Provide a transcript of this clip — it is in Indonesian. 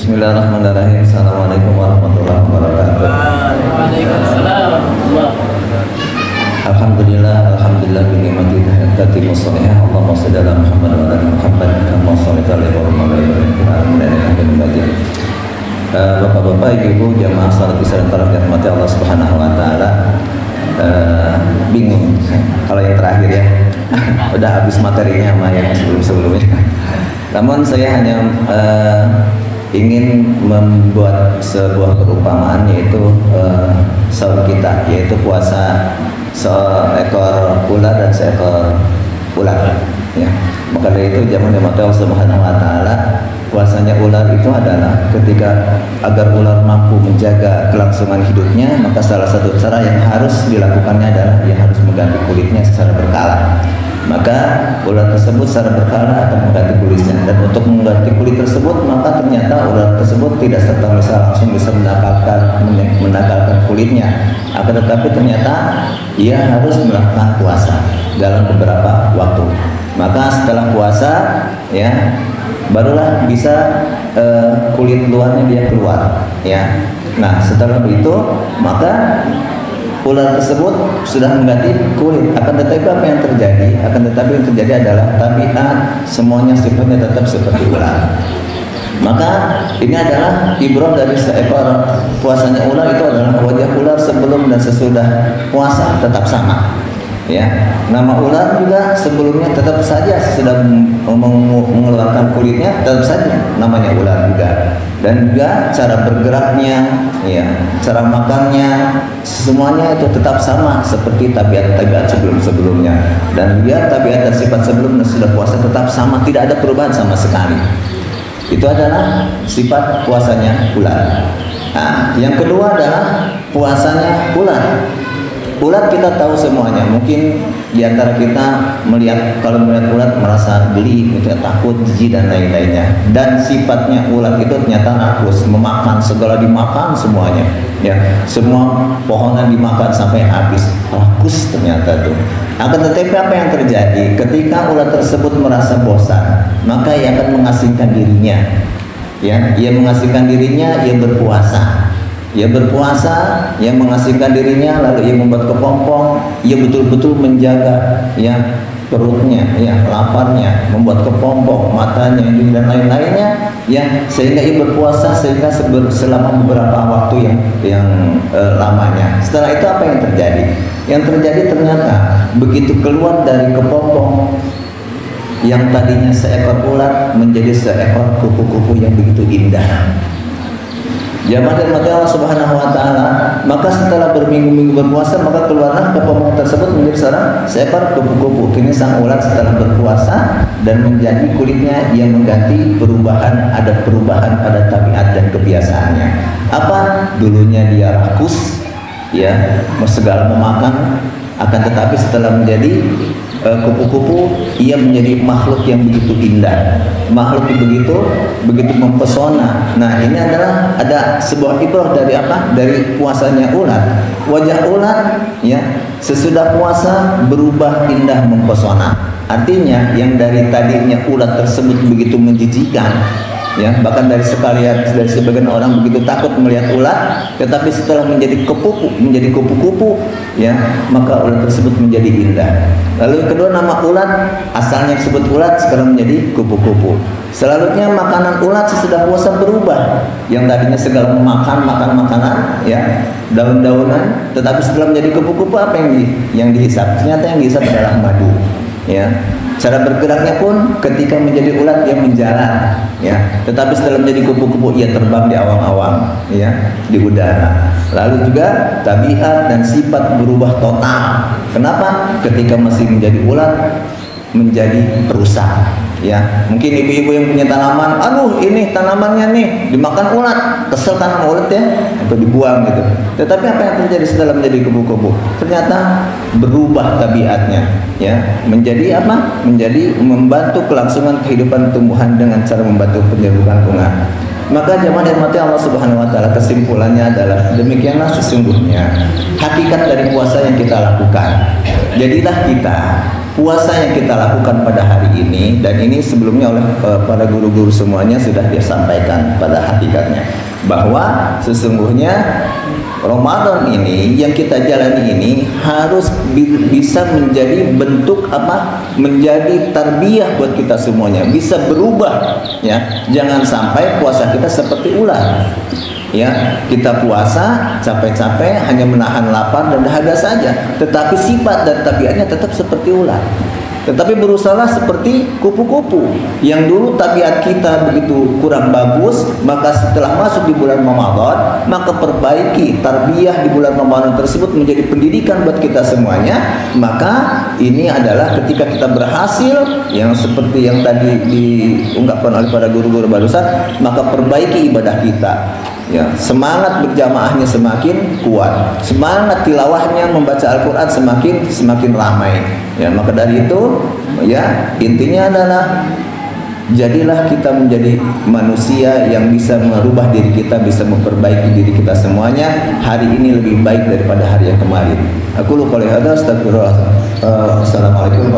Bismillahirrahmanirrahim. Assalamualaikum warahmatullahi wabarakatuh. Alhamdulillah, alhamdulillah bi ni'matillah tatimu sholihah. Allahumma shalli ala Muhammad wa ala Muhammad kama shallaita ala Ibrahim wa ala Ibrahim. Bapak-bapak, ibu-ibu, jamaah salat Isya dan tarawih rahmati Allah Subhanahu wa taala. Bingung kalau yang terakhir ya. Udah habis materinya sama yang sebelum-sebelumnya. Namun saya hanya ingin membuat sebuah perumpamaan, yaitu saum kita, yaitu puasa seekor ular dan seekor ular ya. Maka dari itu zaman Allah Subhanahu wa taala, puasanya ular itu adalah ketika agar ular mampu menjaga kelangsungan hidupnya, maka salah satu cara yang harus dilakukannya adalah ia harus mengganti kulitnya secara berkala. Maka ular tersebut secara berkala akan mengganti kulitnya, dan untuk mengganti kulit tersebut maka ternyata ular tersebut tidak serta-merta langsung bisa menakalkan kulitnya, akan tetapi ternyata ia harus melakukan puasa dalam beberapa waktu. Maka setelah puasa ya barulah bisa kulit luarnya dia keluar ya. Nah setelah itu maka ular tersebut sudah mengganti kulit, akan tetapi apa yang terjadi? Akan tetapi yang terjadi adalah tabiat semuanya sifatnya tetap seperti ular. Maka ini adalah ibrah dari seekor puasanya ular, itu adalah wajah ular sebelum dan sesudah puasa tetap sama. Ya, nama ular juga sebelumnya tetap saja sudah mengeluarkan kulitnya, tetap saja namanya ular juga. Dan juga cara bergeraknya, ya, cara makannya, semuanya itu tetap sama seperti tabiat-tabiat sebelum-sebelumnya. Dan juga tabiat dan sifat sebelum dan sudah puasa tetap sama, tidak ada perubahan sama sekali. Itu adalah sifat puasanya ular. Nah, yang kedua adalah puasanya ular. Ulat kita tahu semuanya. Mungkin diantara kita kalau melihat ulat merasa geli, gitu, takut, jijik dan lain-lainnya. Dan sifatnya ulat itu ternyata rakus, memakan, segala dimakan semuanya. Ya, semua pohonan dimakan sampai habis. Rakus ternyata tuh. Akan tetapi apa yang terjadi? Ketika ulat tersebut merasa bosan, maka ia akan mengasingkan dirinya. Ya, ia mengasingkan dirinya, ia berpuasa. Ia berpuasa, ia mengasingkan dirinya, lalu ia membuat kepompong, ia betul-betul menjaga ya perutnya, ya laparnya, membuat kepompong, matanya, dan lain-lainnya, ya sehingga ia berpuasa sehingga selama beberapa waktu yang lamanya. Setelah itu apa yang terjadi? Yang terjadi ternyata begitu keluar dari kepompong yang tadinya seekor ular menjadi seekor kupu-kupu yang begitu indah. Jamaah dan mati Allah Subhanahu wa taala, maka setelah berminggu-minggu berpuasa maka keluarlah kepompong tersebut menjadi seekor kupu-kupu. Kini sang ular setelah berpuasa dan menjadi kulitnya yang mengganti ada perubahan pada tabiat dan kebiasaannya. Apa? Dulunya dia rakus ya, segala memakan, akan tetapi setelah menjadi kupu-kupu ia menjadi makhluk yang begitu indah, makhluk yang begitu mempesona. Nah ini adalah ada sebuah ibrah dari apa? Dari puasanya ular. Wajah ular ya sesudah puasa berubah indah mempesona. Artinya yang dari tadinya ular tersebut begitu menjijikan ya, bahkan dari sebagian orang begitu takut melihat ular, tetapi setelah menjadi kupu-kupu ya, maka ular tersebut menjadi indah. Lalu yang kedua, nama ular asalnya disebut ular sekarang menjadi kupu-kupu. Selanjutnya makanan ular sesudah puasa berubah, yang tadinya segala makan makanan ya, daun-daunan, tetapi setelah menjadi kupu-kupu apa yang dihisap? Ternyata yang dihisap adalah madu ya. Cara bergeraknya pun ketika menjadi ulat dia menjalan ya, tetapi setelah menjadi kupu-kupu ia terbang di awang-awang ya, di udara. Lalu juga tabiat dan sifat berubah total. Kenapa? Ketika masih menjadi ulat menjadi perusak ya. Mungkin ibu-ibu yang punya tanaman, aduh ini tanamannya nih dimakan ulat, kesel tanam ulat ya, atau dibuang gitu. Tetapi apa yang terjadi setelah menjadi kupu-kupu? Ternyata berubah tabiatnya ya, menjadi apa? Menjadi membantu kelangsungan kehidupan tumbuhan dengan cara membantu penyerbukan bunga. Maka jamaah yang mati Allah Subhanahu wa taala, kesimpulannya adalah demikianlah sesungguhnya hakikat dari puasa yang kita lakukan. Jadilah kita puasa yang kita lakukan pada hari ini, dan ini sebelumnya oleh para guru-guru semuanya sudah disampaikan pada hakikatnya, bahwa sesungguhnya Ramadan ini yang kita jalani ini harus bisa menjadi bentuk apa? Menjadi tarbiyah buat kita semuanya, bisa berubah ya. Jangan sampai puasa kita seperti ular. Ya, kita puasa capek-capek hanya menahan lapar dan dahaga saja, tetapi sifat dan tabiatnya tetap seperti ular. Tetapi berusaha seperti kupu-kupu yang dulu tabiat kita begitu kurang bagus, maka setelah masuk di bulan Ramadan, maka perbaiki tarbiyah di bulan Ramadan tersebut menjadi pendidikan buat kita semuanya. Maka ini adalah ketika kita berhasil yang seperti yang tadi diungkapkan oleh para guru-guru barusan, maka perbaiki ibadah kita. Ya, semangat berjamaahnya semakin kuat, semangat tilawahnya membaca Al-Quran semakin ramai. Ya, maka dari itu, ya intinya adalah jadilah kita menjadi manusia yang bisa merubah diri kita, bisa memperbaiki diri kita semuanya. Hari ini lebih baik daripada hari yang kemarin. Aku lupa lihat. Astagfirullah. Assalamualaikum